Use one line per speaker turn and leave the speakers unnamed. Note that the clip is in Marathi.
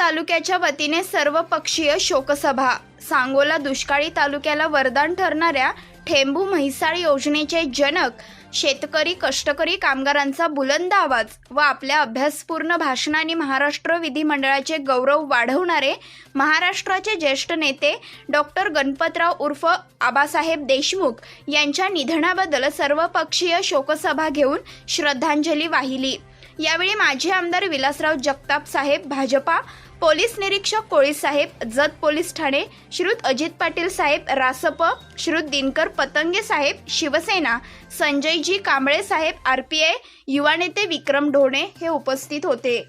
तालुक्याच्या वतीने सर्वपक्षीय शोकसभा। सांगोला दुष्काळी तालुक्याला वरदान ठरणाऱ्या ठेंबू म्हैसाळ योजनेचे जनक शेतकरी कष्टकरी कामगारांचा बुलंद आवाज व आपल्या अभ्यासपूर्ण भाषणांनी महाराष्ट्र विधिमंडळाचे गौरव वाढवणारे महाराष्ट्राचे ज्येष्ठ नेते डॉक्टर गणपतराव उर्फ आबासाहेब देशमुख यांच्या निधनाबद्दल सर्वपक्षीय शोकसभा घेऊन श्रद्धांजली वाहिली। यावेळी माजी आमदार विलासराव जगताप साहेब भाजपा, पोलीस निरीक्षक कोळी साहेब जत पोलीस ठाणे, श्रीयुत अजित पाटील साहेब रासप, श्रीयुत दिनकर पतंगे साहेब शिवसेना, संजयजी कांबळे साहेब आरपीआय, युवा नेते विक्रम ढोणे हे उपस्थित होते।